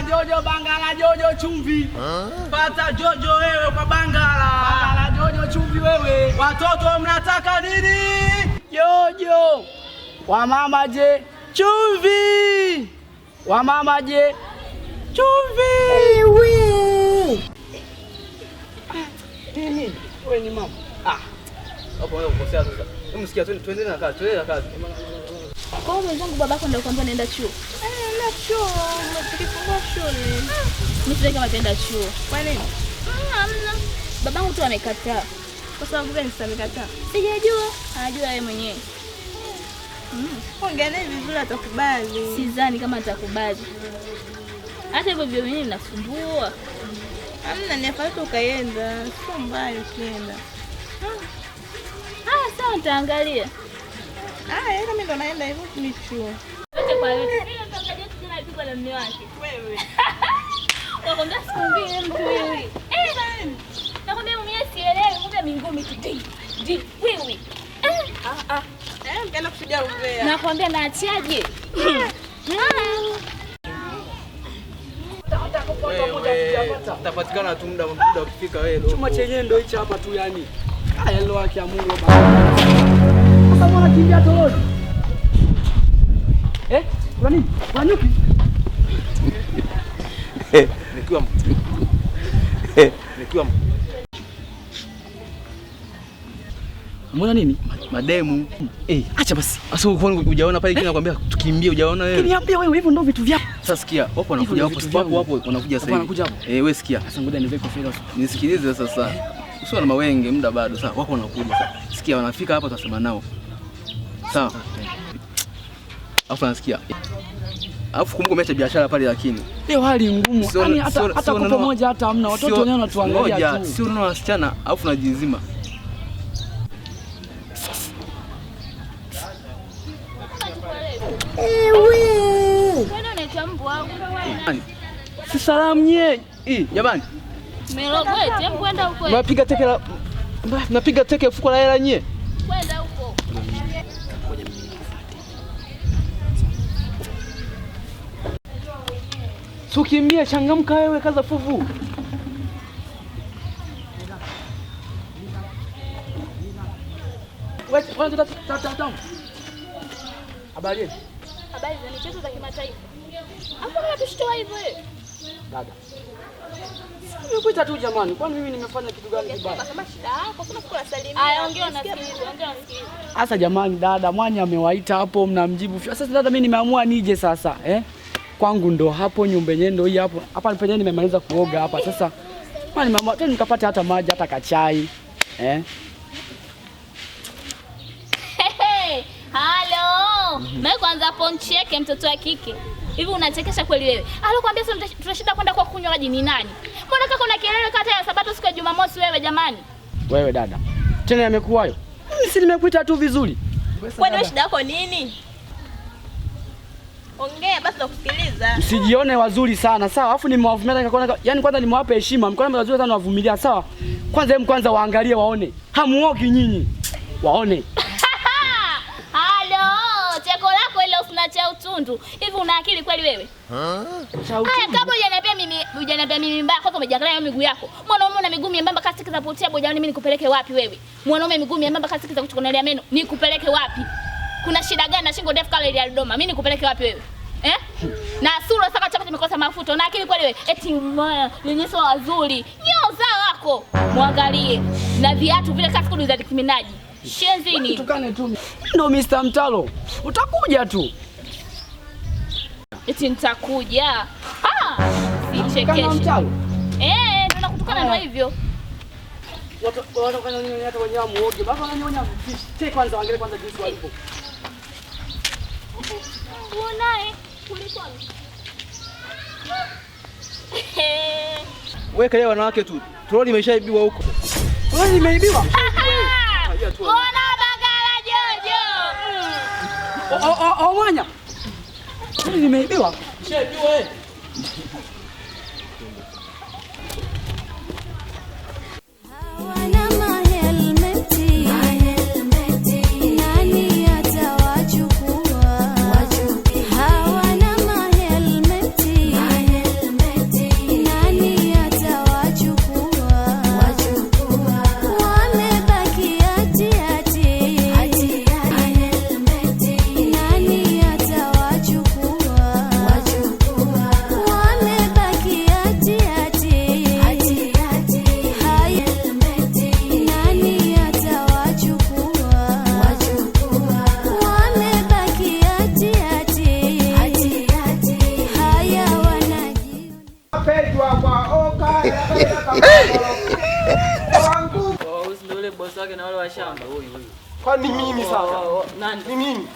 Jojo Bangala Jojo chumvi. Pata Jojo wewe kwa Bangala. Bangala Jojo chumvi wewe. Watoto mnataka nini? Jojo. Wamama je? Chumvi. Wamama je? Chumvi. Ewe. Nini? Wewe ni mama. Hapo wewe ukosea sasa. Msikia twende na kazi, twende na kazi. Kwa hiyo mwenzangu babako ndio kwamba naenda chuo. Na chuo, tukifungua shule. Mimi sasa kama naenda chuo. Kwa nini? Hamna. Babangu tu amekataa. Kwa sababu gani sasa amekataa? Sijajua, anajua yeye mwenyewe. Ongea naye vizuri atakubali. Sidhani kama atakubali. Hata hivyo vile mwenyewe nasumbua. Hamna, ni afadhali ukaenda. Sio mbaya ukienda. Sawa nitaangalia. Kama mimi ndo naenda hivyo ni chuo. Wote kwa wote. Mimi natangalia tena alipigwa na mume wake. Wewe. Wakonga sikwambie mtu wewe. Nakwambia mimi sielewi, kumbe mingumi tu. Wewe. Mkaenda kupiga umbea. Nakwambia naachaje? Tapatikana tu muda ukifika wewe. Chuma chenyewe ndio hicho hapa tu yani. Hello haki ya Mungu baba. Sasa mbona kimbia toroli? Kwa nini? Kwa nyuki? Nikiwa Mbona nini? mademu. Acha basi. Sasa hujaona pale nakwambia tukimbie, hujaona wewe? Kiniambia wewe hivyo ndio vitu vyako. Sasa sikia, wapo wanakuja hapo, sipapo hapo wanakuja sasa. Wanakuja hapo. Wewe sikia. Sasa ngoja niweke kofia. Nisikilize sasa. Usiwe na mawenge, muda bado. Sasa wako wanakuja sasa. Sikia, wanafika hapa tutasema nao. Sawa. Alafu nasikia. Alafu kumbuka umeacha biashara pale lakini. Leo hali ngumu. Yaani hata kopo moja hata hamna. Watoto wenyewe wanatuangalia tu. Sio unaona wasichana, alafu unajizima. Wewe unaitwa mbwa au wewe? Si salamu nye. Jamani. Melogwe, hebu kwenda huko. Mnapiga teke fuko la hela nye. Kwenda huko. Tukimbie, changamka wewe, kaza fuvu. Wewe tata. Habari za michezo za kimataifa. Hapo kama tushitoa hivyo dada. Nimekuita tu jamani. Kwani mimi nimefanya kitu gani kibaya? Kama shida yako, kuna kukula salimia. Ongea nasikiliza. Sasa jamani dada, mwanya amewaita hapo mnamjibu. Sasa dada mimi nimeamua nije sasa, Kwangu ndo hapo, nyumba yenyewe ndo hii hapo. Hapa penyewe nimemaliza kuoga hapa. Sasa mwani mama tena nikapata hata maji hata kachai. Halo. Mimi kwanza ponchi yake mtoto wa kike. Hivi unachekesha kweli wewe? Alikwambia sasa tunashinda kwenda kwa kunywa maji ni nani? Mbona kaka una kelele kata ya Sabato siku ya Jumamosi wewe jamani? Wewe dada. Tena yamekuwa hayo. Mimi si nimekuita tu vizuri. Kwani wewe shida yako nini? Ongea basi nakusikiliza. Usijione wazuri sana, sawa? Alafu nimewavumilia nikaona yani kwanza nimewape heshima. Mkono wazuri sana wavumilia, sawa? Kwanza waangalie waone. Hamuogi nyinyi. Waone. Halo, cheko lako ile usinacha utundu. Hivi una akili kweli wewe? Haya, kama hujaniambia mimi mbaya, kwanza umejangalia miguu yako. Mwanaume una miguu myembamba kasi za potea bojani, mimi nikupeleke wapi wewe? Mwanaume miguu myembamba kasi za kuchukonelea meno, nikupeleke wapi? Kuna shida gani na shingo ndefu kama ile ya Dodoma? Mimi nikupeleke wapi wewe? Na sura saka chapati imekosa mafuta. Una akili kweli wewe? Eti mbaya, yenyewe sio wazuri. Nyoo zao wako. Muangalie. Na viatu vile kasi kudu za kiminaji. Shenzini. Tukane tu. Ndo Mr. Mtalo. Utakuja tu. Eti nitakuja. Sichekeshe. Mtalo. Ndo nakutukana ndo hivyo. Watu kana nini hata wenyewe muoge. Baba wananyonya fish. Kwanza waangalie kwanza jinsi walipo. Unae kuliko. Wewe kale wanawake tu. Troli imeshaibiwa huko. Wewe imeibiwa? Ona Bangala Jojo. Mwanya. Wewe imeibiwa? Imeshaibiwa wewe. Ndio yule bosi wake na wale wa shamba huyu. Kwani mimi sawa? Nani? Mimi.